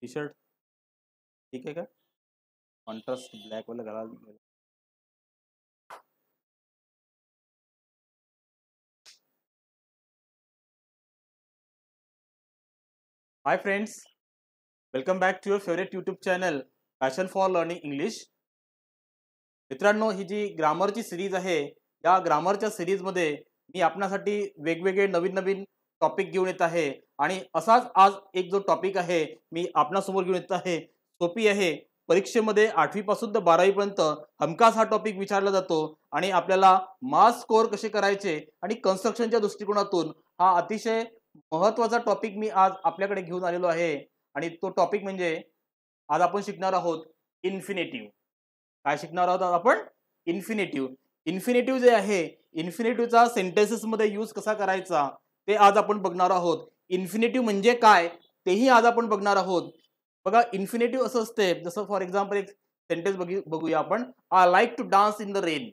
T shirt ठीक आहे का? कॉन्ट्रास्ट ब्लॅक वाला घाला. Hi friends, welcome back to your favourite YouTube channel passion for learning English. मित्रांनो, ही जी ग्रामरची सिरीज आहे, या ग्रामरच्या सिरीजमध्ये मी आपणासाठी वेगवेगळे नवीन नवीन टॉपिक घेऊन येत आहे. आणि असाच आज एक जो टॉपिक आहे मी आपणासमोर घेऊन येत आहे, सोपी आहे. परीक्षेमध्ये 8वी पासून तर 12वी पर्यंत हमखास हा टॉपिक विचारला जातो आणि आपल्याला मार्क्स स्कोअर कसे करायचे आणि कन्स्ट्रक्शनच्या दृष्टिकोनातून हा अतिशय महत्त्वाचा टॉपिक मी आज आपल्याकडे घेऊन आलेलो आहे. आणि तो टॉपिक म्हणजे आज आपण शिकणार आहोत इन्फिनेटिव्ह. काय शिकणार आहोत आज आपण? इन्फिनेटिव्ह. इन्फिनेटिव्ह जे आहे, इन्फिनेटिव्हचा सेंटेन्सेस मध्ये यूज कसा करायचा ते आज आपण बघणार आहोत. इन्फिनेटिव्ह म्हणजे काय तेही आज आपण बघणार आहोत. बघा, इन्फिनेटिव्ह असं असते, जसं फॉर एक्झाम्पल एक सेंटेन्स बघूया आपण. I like to dance in the rain.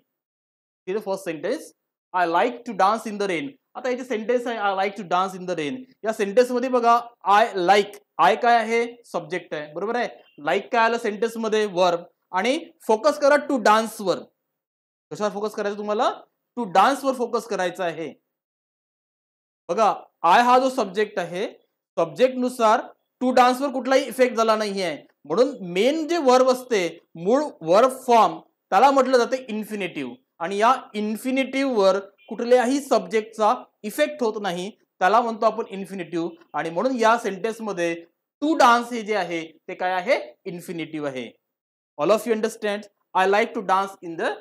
हे first sentence, I like to dance in the rain. आता याचे सेंटेन्स आहे, I like to dance in the rain. या सेंटेन्स मध्ये बघा, आय लाईक, आय काय आहे? सब्जेक्ट आहे, बरोबर आहे. लाईक काय आलं सेंटेन्स मध्ये? वर्ब. आणि फोकस करा टू डान्स वर. कशावर फोकस करायचं तुम्हाला? टू डान्स वर फोकस करायचं आहे. बघा, आय हा जो सब्जेक्ट आहे, सब्जेक्ट नुसार टू डान्स वर कुठलाही इफेक्ट झाला नाहीये, म्हणून मेन जे वर्ब असते, मूळ वर्ब फॉर्म, त्याला म्हटलं जाते इन्फिनेटिव्ह. आणि या इन्फिनेटिव्ह वर कुठल्याही सब्जेक्टचा इफेक्ट होत नाही, त्याला म्हणतो आपण इन्फिनेटिव्ह. आणि म्हणून या सेंटेन्स मध्ये टू डान्स हे जे आहे ते काय आहे? इन्फिनेटिव्ह आहे. All of you understand? I like to dance in the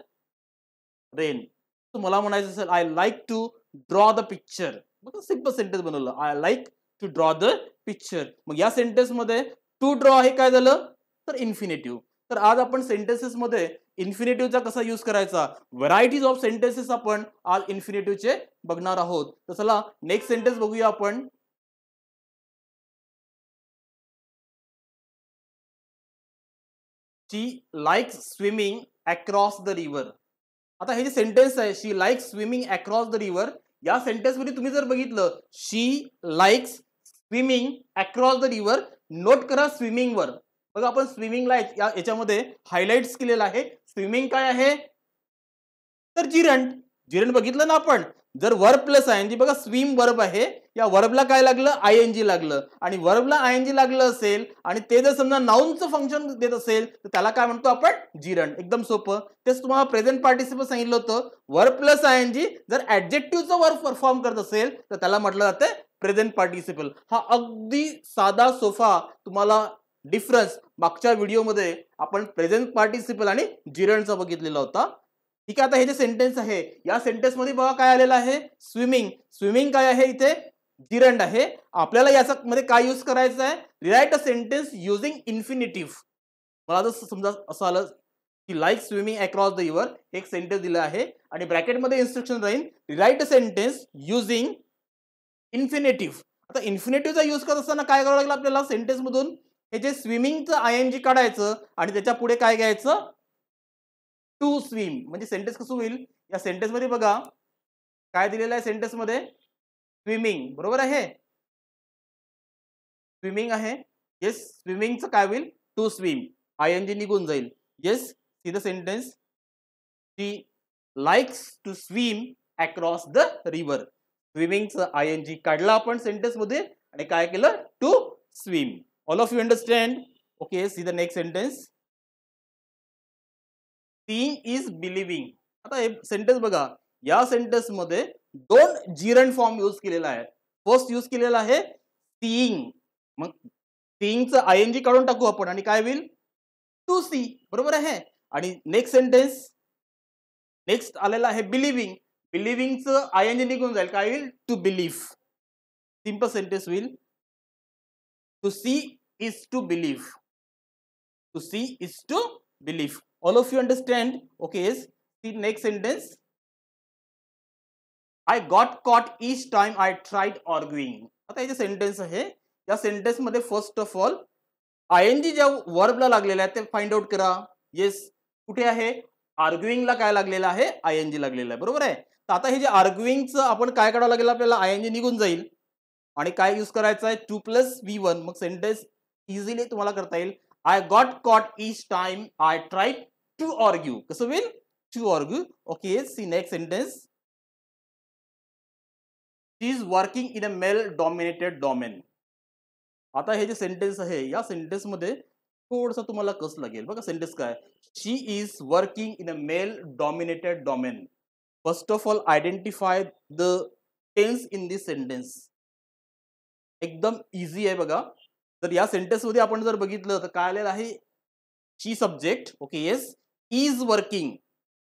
rain. तुम्हाला म्हणायचं असेल I like to draw the picture, मग सिंपल सेंटेन्स बनवलं, I like to draw the picture. मग या सेंटेन्स मध्ये टू ड्रॉ हे काय झालं? तर इन्फिनेटिव्ह. तर आज आपण सेंटेन्सेस मध्ये इन्फिनेटिव्हचा कसा यूज करायचा, व्हरायटीज ऑफ सेंटेन्सेस आपण आज इन्फिनेटिव्हचे बघणार आहोत. तर चला नेक्स्ट सेंटेन्स बघूया आपण. She likes swimming across the river. आता हे जे सेंटेन्स आहे, she likes swimming across the river, या सेंटेन्स मध्ये तुम्ही जर बघितलं, she likes swimming across the river, note करा स्विमिंग वर. बघा, आपण स्विमिंगला याच्यामध्ये हायलाइट्स केलेलं आहे. स्विमिंग काय आहे? तर जिरंट. जिरंट बघितलं ना आपण. जर वर्ब प्लस आयएनजी, बघा स्विम वर्ब आहे, या वर्बला काय लागलं? आयएनजी लागलं. आणि वर्बला आयएनजी लागलं असेल आणि ते जर समजा नाउनचं फंक्शन देत असेल तर त्याला काय म्हणतो आपण? जिरंट. एकदम सोपं. तेच तुम्हाला प्रेझेंट पार्टिसिपल सांगितलं होतं. वर्ब प्लस आयएनजी जर ऍडजेक्टिव्हचं वर्ब परफॉर्म करत असेल तर त्याला म्हटलं जातं प्रेझेंट पार्टिसिपल. हा अगदी साधा सोफा तुम्हाला डिफरन्स मागच्या व्हिडिओमध्ये आपण प्रेझेंट पार्टिसिपल आणि जिरंटचा बघितलेला होता. ठीक आहे. आता हे जे सेंटेन्स आहे, या सेंटेन्स मध्ये बघा काय आलेलं आहे? स्विमिंग. स्विमिंग काय आहे? इथे जिरंट आहे. आपल्याला याच्यामध्ये काय यूज करायचं आहे? Rewrite a sentence using infinitive. मला जर समजा असं आलं की like swimming across the river, एक सेंटेन्स दिलं आहे आणि ब्रॅकेटमध्ये इन्स्ट्रक्शन राहील, rewrite a sentence using infinitive. आता इन्फिनेटिव्हचा यूज करत असताना काय करावं लागलं आपल्याला? सेंटेन्स मधून हे जे स्विमिंगचं आयएनजी काढायचं आणि त्याच्या पुढे काय घ्यायचं? To swim. म्हणजे सेंटेन्स कसं होईल? या सेंटेन्स मध्ये बघा काय दिलेलं आहे सेंटेन्स मध्ये? स्विमिंग, बरोबर आहे. स्विमिंग आहे. येस, स्विमिंगचं काय होईल? To swim. आयएनजी निघून जाईल. Yes, see the sentence. She likes to swim across the river. स्विमिंगचं आयएनजी काढलं आपण सेंटेन्स मध्ये आणि काय केलं? To swim. All of you understand? Okay, see the next sentence. Seeing is believing. आता हे सेंटेन्स बघा, या सेंटेन्स मध्ये दोन जिरंट फॉर्म यूज केलेला आहे. फर्स्ट यूज केलेला आहे सीइंग. मग सीइंगचं आयएनजी काढून टाकू आपण आणि काय होईल? टू सी, बरोबर आहे. आणि नेक्स्ट सेंटेन्स, नेक्स्ट आलेला आहे बिलिव्हिंग. बिलिव्हिंगचं आयएनजी निघून जाईल, काय होईल? To believe. सिंपल सेंटेन्स होईल. To see is to believe. To see is to believe. All of you understand? Okay, yes. See next sentence. I got caught each time I tried arguing. आता हे जे sentence आहे, या sentence मध्ये first of all आयएनजी ज्या वर्बला लागलेला आहे ते फाइंड आउट करा. येस, कुठे आहे? आर्ग्युइंगला काय लागलेला आहे? आयएनजी लागलेला आहे, बरोबर आहे. तर आता हे जे आर्ग्युइंगचं आपण काय काढावं लागेल आपल्याला? आयएनजी निघून जाईल आणि काय यूज करायचं आहे? To plus V1. मग सेंटेन्स इझिली तुम्हाला करता येईल. I got caught each time I try to argue. कसं होईल? To argue. Okay, see next sentence. She is working in a male dominated domain. आता हे जे सेंटेन्स आहे या सेंटेन्स मध्ये थोडंसं तुम्हाला कस लागेल बघा. सेंटेन्स काय? She is working in a male dominated domain. First of all identify the tense in this sentence. एकदम इझी आहे बघा. तर या सेंटेन्स मध्ये आपण जर बघितलं तर काय आलेलं आहे? She subject. Okay, yes. Is working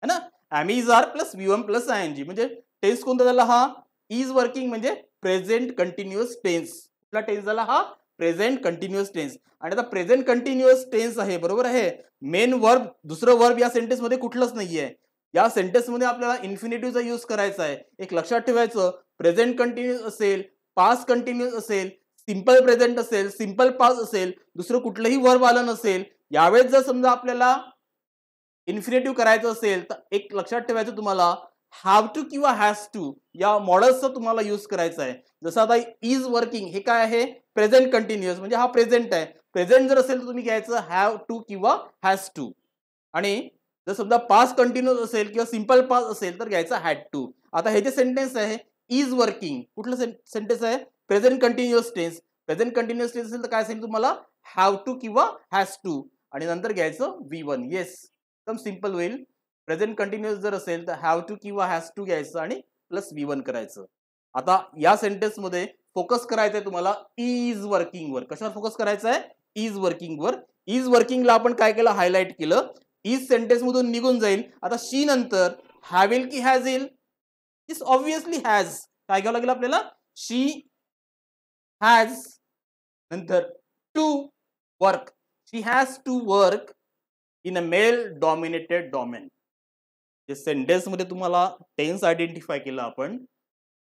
है ना. Am is are plus V1 plus ING. म्हणजे टेन्स कोणता झाला हा? इज वर्किंग म्हणजे प्रेझेंट कंटिन्युअस टेन्स. कुठला टेन्स झाला हा? Present continuous tense. आणि आता प्रेझेंट कंटिन्युअस टेन्स आहे, बरोबर आहे. मेन वर्ब, दुसरं वर्ब या सेंटेन्स मध्ये कुठलंच नाहीये. या सेंटेन्स मध्ये आपल्याला इन्फिनिटिव्हचा यूज करायचा आहे. एक लक्षात ठेवायचं, प्रेझेंट कंटिन्युअस असेल, पास्ट कंटिन्युअस असेल, सिंपल प्रेझेंट असेल, सिंपल पास्ट असेल, दुसरं कुठलंही वर्ब आलं नसेल, यावेळेस जर समजा आपल्याला इन्फिनिटिव्ह करायचं असेल तर एक लक्षात ठेवायचं तुम्हाला, हॅव टू किंवा हॅज टू या मॉडेल्सचा तुम्हाला यूज करायचा आहे. जसं आता इज वर्किंग हे काय आहे? प्रेझेंट कंटिन्युअस, म्हणजे हा प्रेझेंट आहे. प्रेझेंट जर असेल तर तुम्ही घ्यायचं हॅव टू किंवा हॅज टू. आणि जर समजा पास्ट कंटिन्युअस असेल किंवा सिंपल पास्ट असेल तर घ्यायचं हॅड टू. आता हे जे सेंटेन्स आहे इज वर्किंग, कुठलं सेंटेन्स आहे? Present continuous tense. Present continuous tense असेल तर काय सांगितलं तुम्हाला? हॅव टू किंवा हॅज टू. आणि नंतर घ्यायचं V1. येस, एकदम सिंपल होईल. प्रेझेंट कंटिन्युअस जर असेल तर हॅव टू किंवा हॅज टू घ्यायचं आणि प्लस V1 करायचं. आता या सेंटेन्स मध्ये फोकस करायचंय तुम्हाला इज वर्किंग वर. कशावर फोकस करायचं आहे? इज वर्किंग वर. इज वर्किंगला आपण काय केलं? हायलाइट केलं. इज सेंटेन्स मधून निघून जाईल. आता शी नंतर हॅव येईल की हॅज येईल? Is obviously has. काय घ्यावं लागेल आपल्याला? शी हॅज नंतर to work. She has to work in a male dominated domain. Sentence मध्ये तुम्हाला टेन्स आयडेंटिफाय केलं आपण.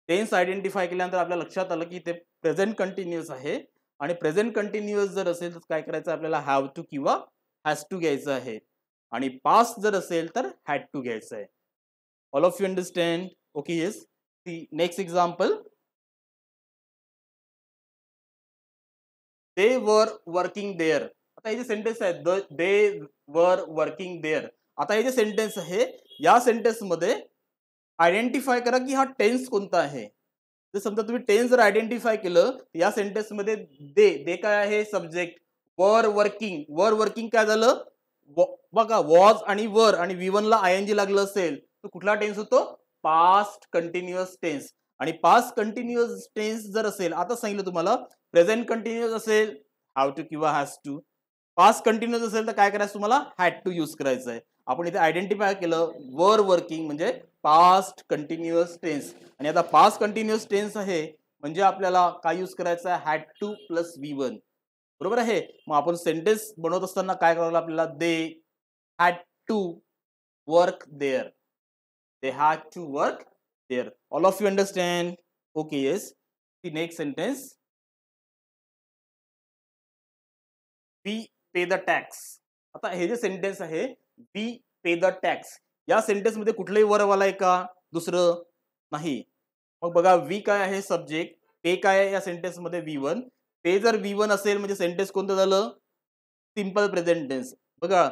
टेन्स आयडेंटिफाय केल्यानंतर आपल्या लक्षात आलं की ते प्रेझेंट कंटिन्युअस आहे. आणि प्रेझेंट कंटिन्युअस जर असेल तर काय करायचं आपल्याला? हॅव टू किंवा हॅज टू घ्यायचं आहे. आणि पास्ट जर असेल तर हॅड टू घ्यायचं आहे. All of you understand? Okay, yes. See next example. They were working there. आता हे जे सेंटेन्स आहे दे वर वर्किंग देअर. आता हे जे सेंटेन्स आहे या सेंटेन्स मध्ये आयडेंटिफाय करा की हा टेन्स कोणता आहे. जर समजा तुम्ही टेन्स जर आयडेंटिफाय केलं या सेंटेन्स मध्ये दे काय आहे? Subject. Were working, were working काय झालं? बघा वॉज आणि वर आणि V1 ला ING लागलं असेल तर कुठला टेन्स होतो? Past continuous tense. आणि पास्ट कंटिन्युअस टेन्स जर असेल, आता सांगितलं तुम्हाला, प्रेझेंट कंटिन्युअस असेल हॅव टू किंवा हॅज टू. पास्ट कंटिन्युअस असेल तर काय करायचं तुम्हाला? हॅड टू यूज करायचं आहे. आपण इथे आयडेंटिफाय केलं वर वर्किंग म्हणजे पास्ट कंटिन्युअस टेन्स. आणि आता पास्ट कंटिन्युअस टेन्स आहे म्हणजे आपल्याला काय यूज करायचं आहे? Had to plus V1. बरोबर आहे. मग आपण सेंटेन्स बनवत असताना काय करावं आपल्याला? They had to work there. They had to work there. All of you understand? Okay, yes. The next sentence. We pay the tax. आता हे जे सेंटेन्स आहे वी पे द टॅक्स या सेंटेन्स मध्ये कुठलंही वर्ब आलाय का? दुसरं नाही. मग बघा वी काय आहे? सब्जेक्ट. पे काय आहे या सेंटेन्स मध्ये? V1. पे जर V1 असेल म्हणजे सेंटेन्स कोणतं झालं? Simple present tense. बघा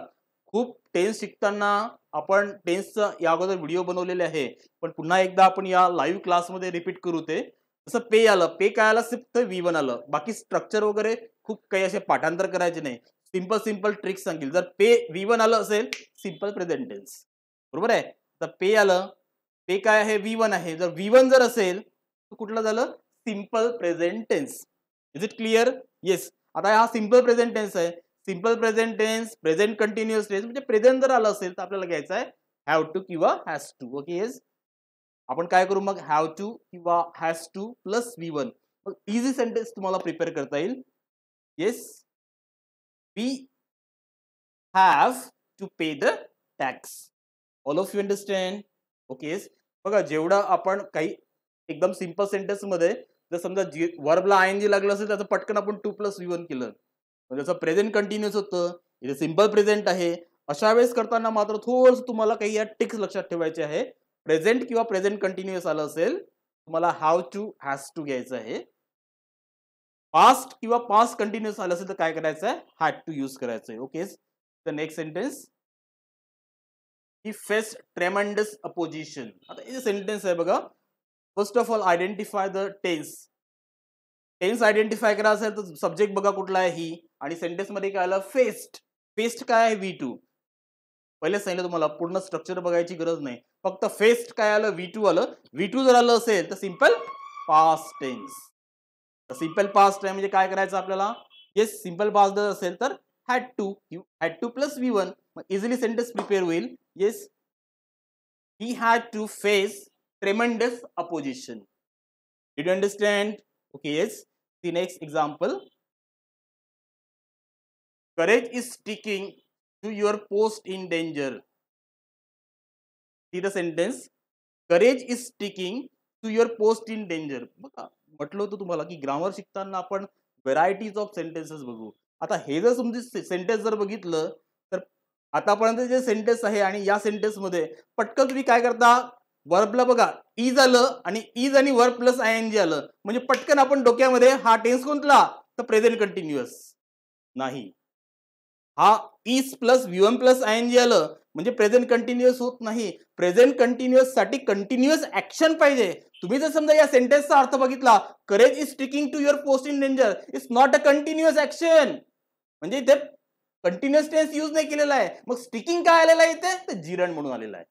खूप टेन्स शिकताना आपण टेन्सचा या अगोदर व्हिडिओ बनवलेले आहे, पण पुन्हा एकदा आपण या लाईव्ह क्लासमध्ये रिपीट करू. ते जसं पे आलं, पे काय आलं? फक्त V1 आलं. बाकी स्ट्रक्चर वगैरे खूप काही असे पाठांतर करायचे नाही. सिंपल सिंपल ट्रिक्स सांगेल. जर पे V1 आलं असेल सिंपल प्रेझेंट टेन्स, बरोबर आहे. तर पे आलं, पे काय आहे? V1 आहे. जर V1 जर असेल तर कुठलं झालं? Simple present tense. Is it clear? Yes. आता हा सिंपल प्रेझेंट टेन्स आहे. Simple present tense, present continuous tense म्हणजे प्रेझेंट जर आलं असेल तर आपल्याला घ्यायचं आहे हॅव टू किंवा हॅज टू. Okay, yes. आपण काय करू मग? हॅव टू किंवा हॅज टू प्लस V1. मग इझी सेंटेन्स तुम्हाला प्रिपेअर करता येईल. Yes, we have to pay the tax. All of you understand? Okay, yes. बघा जेवढं आपण काही एकदम सिंपल सेंटेन्स मध्ये जर समजा वर्बला ING लागलं असेल त्याचं पटकन आपण 2 + V1 केलं, म्हणजे प्रेझेंट कंटिन्युअस होतं. इथे सिंपल प्रेझेंट आहे. अशा वेळेस करताना मात्र थोडंसं तुम्हाला काही या टिक्स लक्षात ठेवायचे आहे. प्रेझेंट किंवा प्रेझेंट कंटिन्युअस आलं असेल तुम्हाला हॅव टू हॅज टू घ्यायचं आहे. पास्ट किंवा पास्ट कंटिन्युअस आलं असेल तर काय करायचं आहे, हॅड टू यूज करायचं आहे. Okay, the next sentence, he face tremendous opposition. आता हे सेंटेन्स आहे बघा. First of all identify the tense. Tense identify करायचं असेल तर सब्जेक्ट बघा कुठला आहे, ही, आणि सेंटेन्स मध्ये काय आलं, फेस्ट. फेस्ट काय आहे, V2. पहिले सांगितलं तुम्हाला, पूर्ण स्ट्रक्चर बघायची गरज नाही, फक्त फेस्ट काय आलं, V2 आलं. V2 जर आलं असेल तर simple past tense. Simple past आहे म्हणजे काय करायचं आपल्याला, येस सिंपल पास्ट असेल तर had to plus V1, easily sentence prepare होईल. Yes, he had to face tremendous opposition. Did you understand? Okay, yes. The next example, courage is sticking to your post in danger. See the sentence, courage is sticking to your post in danger. बघा, म्हटलं होतं तुम्हाला की grammar शिकताना आपण varieties of sentences बघू. आता हे जर तुमचे सेंटेन्स जर बघितलं तर आतापर्यंत जे सेंटेन्स आहे आणि या सेंटेन्स मध्ये पटकन तुम्ही काय करता, वर्बला बघा इज आलं आणि इज आणि वर्ब प्लस आयएनजी आलं म्हणजे पटकन आपण डोक्यामध्ये हा टेन्स कोणता, तर प्रेझेंट कंटिन्युअस. नाही, हा इज प्लस V1 प्लस आयएनजी आलं म्हणजे प्रेझेंट कंटिन्युअस होत नाही. प्रेझेंट कंटिन्युअस साठी कंटिन्युअस ऍक्शन पाहिजे. तुम्ही जर समजा या सेंटेन्सचा अर्थ बघितला, courage is sticking to your post in danger, it's not a continuous action. म्हणजे इथे कंटिन्युअस टेन्स यूज नाही केलेला आहे. मग स्टिकिंग काय आलेला आहे इथे, तर जिरण म्हणून आलेला आहे.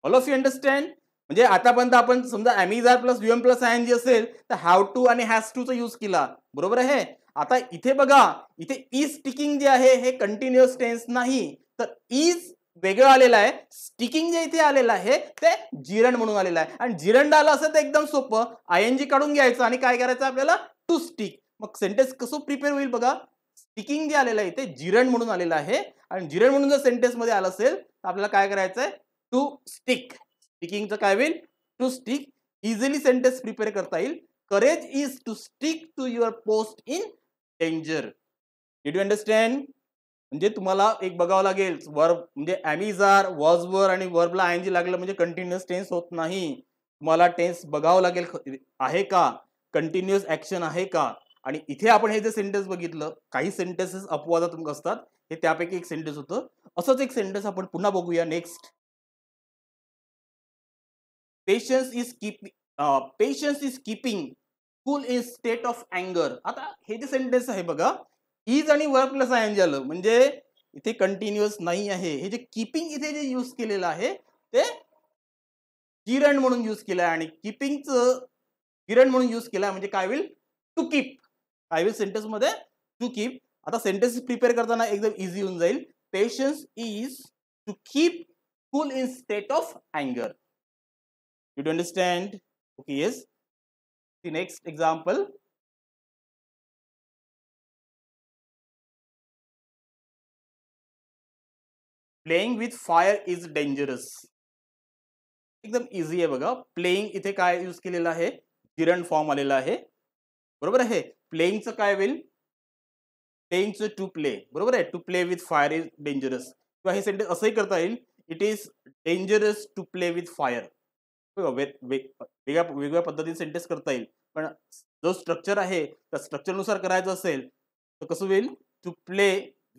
All of you understand? म्हणजे आतापर्यंत आपण समजा एमिजार प्लस V1 प्लस आयएनजी असेल तर हॅव टू आणि हॅज टू चा यूज केला, बरोबर आहे. आता इथे बघा, इथे इज स्टिकिंग जे आहे हे कंटिन्युअस टेन्स नाही, तर इज वेगळं आलेलं आहे. स्टिकिंग जे इथे आलेलं आहे ते जिरण म्हणून आलेलं आहे. आणि जिरण आलं असं तर एकदम सोपं, आयएनजी काढून घ्यायचं आणि काय करायचं आपल्याला, टू स्टिक. मग सेंटेन्स कसं प्रिपेअर होईल बघा, स्टिकिंग जे आलेलं आहे ते जिरण म्हणून आलेलं आहे आणि जिरण म्हणून जर सेंटेन्स मध्ये आलं असेल तर आपल्याला काय करायचं आहे, टू स्टिक. स्टिकिंगचं काय होईल, to stick. Easily sentence prepare करता येईल, courage is to stick to your post in danger. Did you understand? म्हणजे तुम्हाला एक बघावं लागेल, वर्ब म्हणजे एमिजार वॉजवर आणि वर्बला आयएनजी लागलं म्हणजे कंटिन्युअस टेन्स होत नाही. तुम्हाला टेन्स बघावं लागेल आहे का, कंटिन्युअस ऍक्शन आहे का. आणि इथे आपण हे जे सेंटेन्स बघितलं, काही सेंटेन्सेस अपवादात्मक असतात, हे त्यापैकी एक सेंटेन्स होतं. असंच एक सेंटेन्स आपण पुन्हा बघूया. Next, patience is keeping cool in state of अँगर. आता हे जे सेंटेन्स आहे बघा, इज आणि वर्ब प्लस आयएनजी आलं म्हणजे इथे कंटिन्युअस नाही आहे. हे जे कीपिंग इथे जे यूज केलेलं आहे ते जिरण म्हणून यूज केलं आहे आणि कीपिंगचं जिरण म्हणून यूज केलं म्हणजे काय होईल, टू कीप. काय होईल सेंटेन्स मध्ये, टू कीप. आता सेंटेन्स प्रिपेअर करताना एकदम इझी होऊन जाईल. Patience is to keep cool in state of अँगर. Did you understand? Okay, yes. The next example. Playing with fire is dangerous. एकदम इझी आहे बघा. प्लेइंग इथे काय यूज केलेलं आहे, जिरण फॉर्म आलेला आहे, बरोबर आहे. प्लेइंगचं काय होईल, प्लेइंगचं टू प्ले, बरोबर आहे. To play with fire is dangerous. किंवा हे सेंटेन्स असंही करता येईल, it is dangerous to play with fire. वेगवेगळ्या पद्धतीने सेंटेन्स करता येईल, पण जो स्ट्रक्चर आहे त्या स्ट्रक्चरनुसार करायचं असेल तर कसं होईल, to play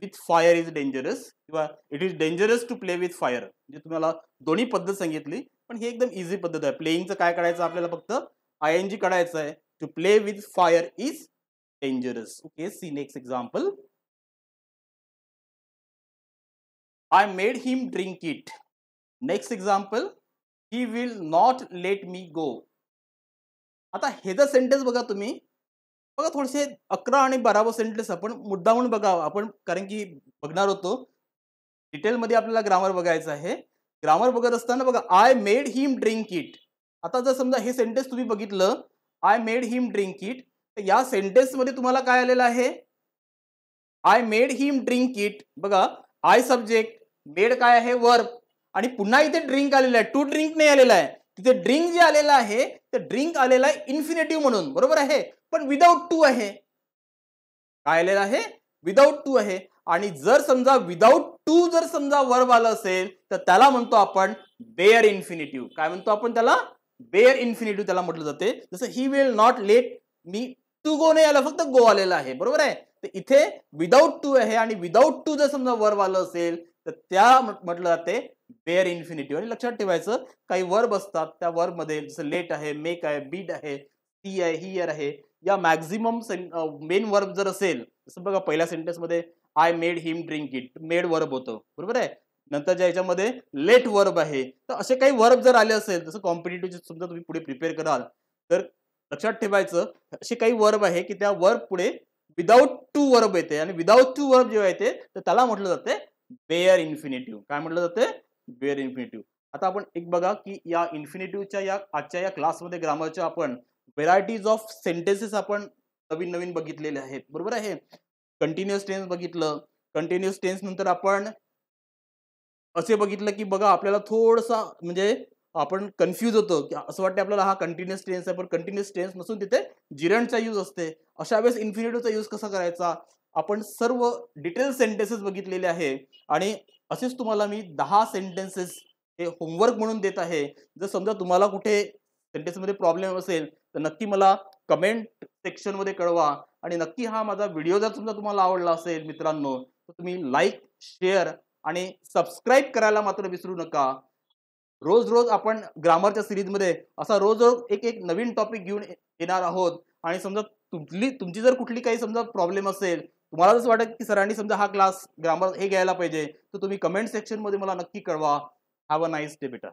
with fire is dangerous किंवा it is dangerous to play with fire. म्हणजे तुम्हाला दोन्ही पद्धत सांगितली, पण ही एकदम इझी पद्धत आहे. प्लेइंगचं काय करायचं आपल्याला, फक्त आयएनजी काढायचं आहे. To play with fire is dangerous. Okay, see next example, I made him drink it. Next example, he will not let me go. आता हे जर सेंटेन्स बघा तुम्ही, बघा थोडेसे 11 आणि 12 सेंटेन्स आपण मुद्दामून बघा, आपण कारण की बघणार होतो डिटेलमध्ये आपल्याला ग्रामर बघायचं आहे. ग्रामर बघत असताना बघा, I made him drink it. आता जर समजा हे सेंटेन्स तुम्ही बघितलं, I made him drink it, तर या सेंटेन्स मध्ये तुम्हाला काय आलेलं आहे, I made him drink it. बघा, आय सब्जेक्ट, मेड काय आहे वर्ब, आणि पुन्हा इथे ड्रिंक आलेला आहे, टू ड्रिंक नाही आलेला आहे. तिथे ड्रिंक जे आलेला आहे ते ड्रिंक आलेला आहे इन्फिनेटिव्ह म्हणून, बरोबर आहे, पण विदाउट टू आहे. काय आलेला आहे, विदाउट टू आहे. आणि जर समजा विदाउट टू जर समजा वर्ब आलं असेल तर त्याला म्हणतो आपण बेअर इन्फिनेटिव्ह. काय म्हणतो आपण त्याला, बेअर इन्फिनेटिव्ह त्याला म्हटलं जाते. जसं he will not let me to go नाही आला, फक्त गो आलेला आहे, बरोबर आहे. तर इथे विदाउट टू आहे आणि विदाउट टू जर समजा वर्ब आलं असेल तर त्या म्हटलं जाते बेअर इन्फिनिटिव्ह. आणि लक्षात ठेवायचं काही वर्ब असतात त्या वर्ब मध्ये जसं लेट आहे, मेक आहे, बीट आहे, सी आहे, हियर आहे, या मॅक्झिमम मेन वर्ब जर असेल, जसं बघा पहिल्या सेंटेन्स मध्ये I made him drink it, made verb होतं, बरोबर आहे. नंतरच्या याच्यामध्ये लेट वर्ब आहे. तर असे काही वर्ब जर आले असेल, जसं कॉम्पिटिटिव्ह समजा तुम्ही पुढे प्रिपेअर कराल तर लक्षात ठेवायचं असे काही वर्ब आहे की त्या वर्ब पुढे विदाउट टू वर्ब येते आणि विदाउट टू वर्ब जेव्हा येते तर त्याला म्हटलं जाते बेअर इन्फिनिटिव्ह. काय म्हटलं जाते? Bare infinitive. आता आपण एक बघा की या इन्फिनिटिव्हच्या या आजच्या या क्लासमध्ये ग्रामरच्या आपण व्हेरायटीज ऑफ सेंटेन्सेस आपण नवीन नवीन बघितलेले आहेत, बरोबर आहे. कंटिन्युअस टेन्स बघितलं. कंटिन्युअस टेन्स नंतर आपण असे बघितलं की बघा आपल्याला थोडसा म्हणजे आपण कन्फ्यूज होतो की असं वाटतं आपल्याला हा कंटिन्युअस टेन्स आहे, पण कंटिन्युअस टेन्स नसून तिथे जिरंडचा यूज असते. अशा वेळेस इन्फिनिटिव्हचा यूज कसा करायचा आपण सर्व डिटेल सेंटेन्सेस बघितलेले आहे. आणि असेच तुम्हाला मी 10 सेंटेन्सेस हे होमवर्क म्हणून देत आहे. जर समजा तुम्हाला कुठे सेंटेन्समध्ये प्रॉब्लेम असेल तर नक्की मला कमेंट सेक्शनमध्ये कळवा. आणि नक्की हा माझा व्हिडिओ जर समजा तुम्हाला आवडला असेल मित्रांनो तर तुम्ही लाईक, शेअर आणि सबस्क्राईब करायला मात्र विसरू नका. रोज रोज आपण ग्रामरच्या सिरीजमध्ये असा रोज रोज एक एक नवीन टॉपिक घेऊन येणार आहोत. आणि समजा तुमची जर कुठली काही समजा प्रॉब्लेम असेल, तुम्हाला जसं वाटत की सरांनी समजा हा क्लास ग्रामर हे घ्यायला पाहिजे, तर तुम्ही कमेंट सेक्शन मध्ये मला नक्की कळवा. हॅव अ नाईस डे बेटा.